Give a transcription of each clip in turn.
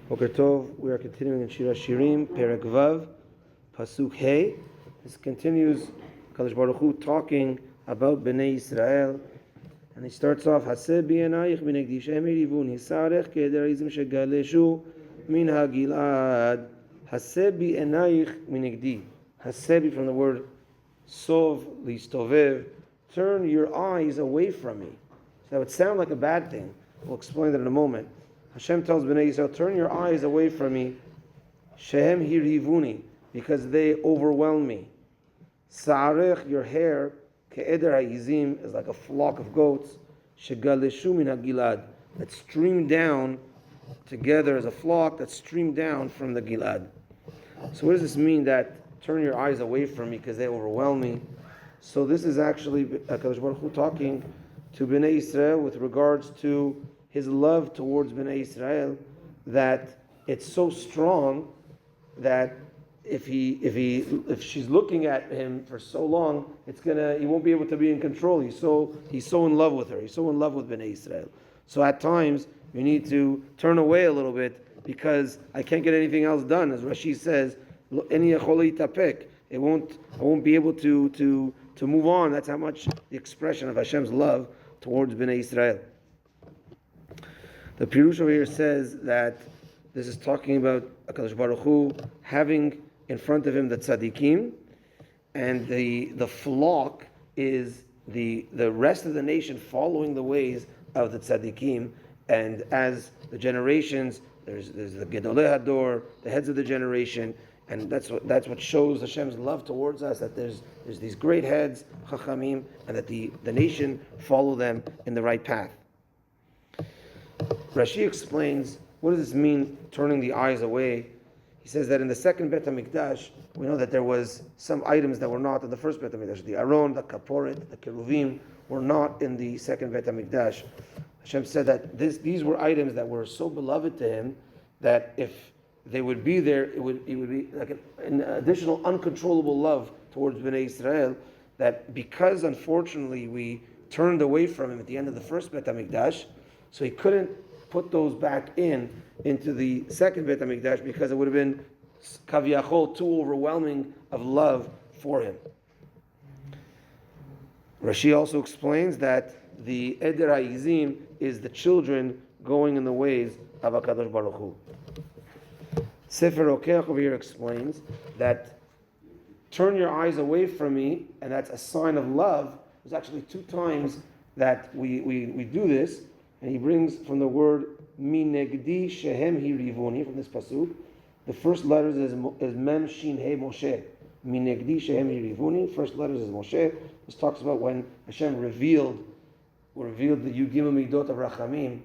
Boker Tov, we are continuing in Shir Hashirim, Perek Vav, Pasuk Hey. This continues Kadosh Baruch Hu talking about Bnei Israel, and he starts off Haseh bi'enayich b'negdi she'emi rivun hisarech ke'eder izim shegaleshu min ha'gilad. Haseh bi'enayich b'negdi. Haseh from the word sov listovev. Turn your eyes away from me. So that would sound like a bad thing. We'll explain that in a moment. Hashem tells Bnei Yisrael, turn your eyes away from me, shehem hirivuni, because they overwhelm me. Sa'arech, your hair, ke'eder ha'izim, is like a flock of goats, shegaleshu min ha'gilad, that stream down together as a flock that stream down from the Gilad. So what does this mean, that turn your eyes away from me because they overwhelm me? So this is actually HaKadosh Baruch Hu talking to Bnei Yisrael with regards to his love towards Bnei Israel, that it's so strong that if she's looking at him for so long, he won't be able to be in control. He's so in love with her. He's so in love with Bnei Israel. So at times you need to turn away a little bit because I can't get anything else done. As Rashi says, I won't be able to move on. That's how much the expression of Hashem's love towards Bnei Israel. The Pirush over here says that this is talking about HaKadosh Baruch Hu having in front of him the tzaddikim, and the flock is the rest of the nation following the ways of the tzaddikim. And as the generations, there's the Gedolei Hador, the heads of the generation, and that's what shows Hashem's love towards us, that there's these great heads, Chachamim, and that the nation follow them in the right path. Rashi explains, what does this mean, turning the eyes away? He says that in the second Bet HaMikdash, we know that there was some items that were not in the first Bet HaMikdash. The Aron, the Kaporet, the Keruvim were not in the second Bet HaMikdash. Hashem said that these were items that were so beloved to him that if they would be there, it would be like an additional uncontrollable love towards Bnei Israel, that because unfortunately we turned away from him at the end of the first Bet HaMikdash, so he couldn't put those back into the second Bet HaMikdash because it would have been kaviyachol, too overwhelming of love for him. Rashi also explains that the Eder HaYizim is the children going in the ways of HaKadosh Baruch Hu. Sefer Rokeach over here explains that turn your eyes away from me, and that's a sign of love. There's actually 2 times that we do this. And he brings from the word minegdi shehem hirivuni from this pasuk. The first letters is mem shin he Moshe. Minegdi shehem hirivuni. First letters is Moshe. This talks about when Hashem revealed the Yugim Midot of Rachamim.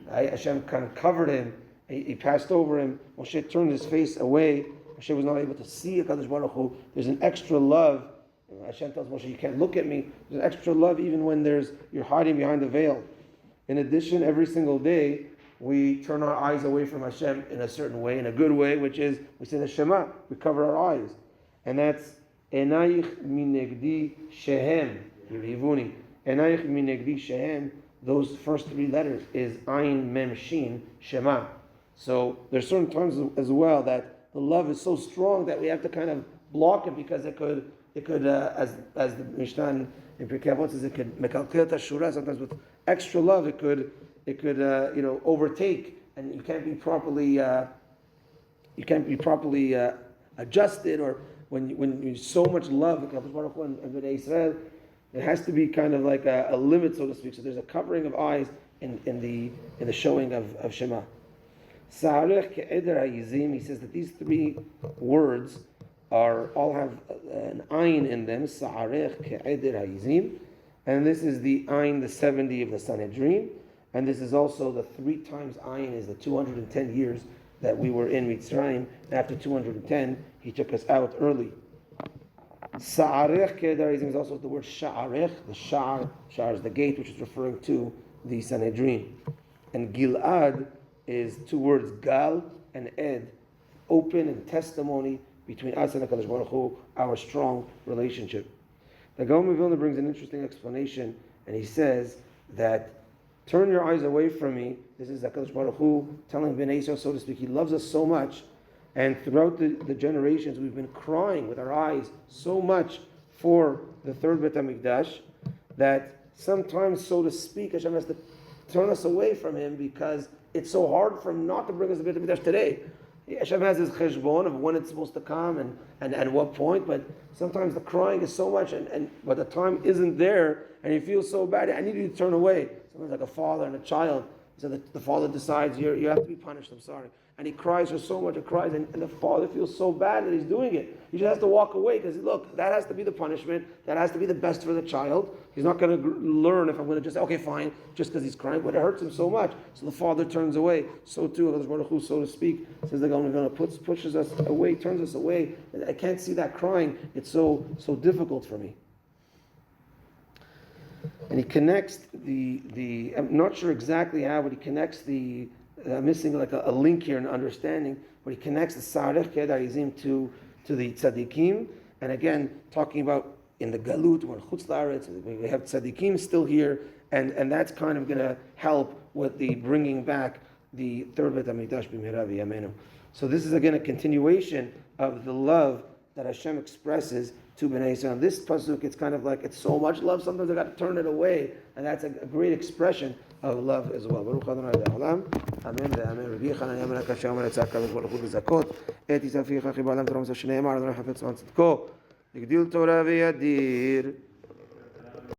Hashem kind of covered him. He passed over him. Moshe turned his face away. Moshe was not able to see HaKadosh Baruch Hu. There's an extra love. Hashem tells Moshe, you can't look at me. There's an extra love even when you're hiding behind the veil. In addition, every single day, we turn our eyes away from Hashem in a certain way, in a good way, which is, we say the Shema, we cover our eyes. And that's, Enayich minegdi shehem, yirivuni. Enayich minegdi shehem, those first 3 letters is Ayin Mem Shin, Shema. So there's certain times as well that the love is so strong that we have to kind of block it because it could as the Mishnah in Pirkei Avot says, it could mekalkel tashura. Sometimes with extra love, it could overtake, and you can't be properly adjusted. Or when you so much love HaKadosh Baruch Hu and Bnei Israel, it has to be kind of like a limit, so to speak. So there's a covering of eyes in the showing of Shema. Sa'arech ke'eder ha'yizim. He says that these 3 words all have an ayin in them, Sa'arech ke'eder ha'yizim, and this is the ayin, the 70 of the Sanhedrin, and this is also the 3 times ayin is the 210 years that we were in Mitzrayim. After 210, he took us out early. Sa'arech ke'eder ha'yizim is also the word Sha'arech. The Sha'ar is the gate, which is referring to the Sanhedrin. And Gilad is 2 words, Gal and Ed, open and testimony between us and HaKadosh Baruch Hu, our strong relationship. The Gaon of Vilna brings an interesting explanation, and he says that turn your eyes away from me. This is HaKadosh Baruch Hu telling Bnei Yisrael, so to speak. He loves us so much. And throughout the generations, we've been crying with our eyes so much for the third Bet HaMikdash that sometimes, so to speak, Hashem has to turn us away from Him because it's so hard for Him not to bring us the Bet HaMikdash today. Hashem has His cheshbon of when it's supposed to come and at what point, but sometimes the crying is so much but the time isn't there and you feel so bad, I need you to turn away. Sometimes like a father and a child, so the father decides you have to be punished, I'm sorry. And he cries for so much, and the father feels so bad that he's doing it. He just has to walk away because, look, that has to be the punishment. That has to be the best for the child. He's not going to learn if I'm going to just say, okay, fine, just because he's crying, but it hurts him so much. So the father turns away. So too, HaKadosh Baruch Hu, so to speak, says the God pushes us away, turns us away. I can't see that crying. It's so difficult for me. And he connects the I'm not sure exactly how, but he connects missing like a link here in understanding, but he connects the Sarech Kedarizim to the Tzaddikim, and again, talking about in the Galut, when Chutz La'aretz, we have Tzaddikim still here, and that's kind of going to help with the bringing back the third Bet HaMikdash b'mehera v'yameinu. So this is again a continuation of the love that Hashem expresses to Bnei Yisrael. This pasuk, it's kind of like, it's so much love, sometimes I got to turn it away, and that's a great expression of love as well. Baruch Adonai Le'olam, Amen ve'amen. Rabbi Yechanan Yamen HaKasher Omer Etzak HaKadosh Baruch Hu L'zakot Et Yisrael Ficha Chi Ba'alam Torah Moshe Shneimar Adonai Chafetz Tzon Tzidko Yigdil Torah ve'yadir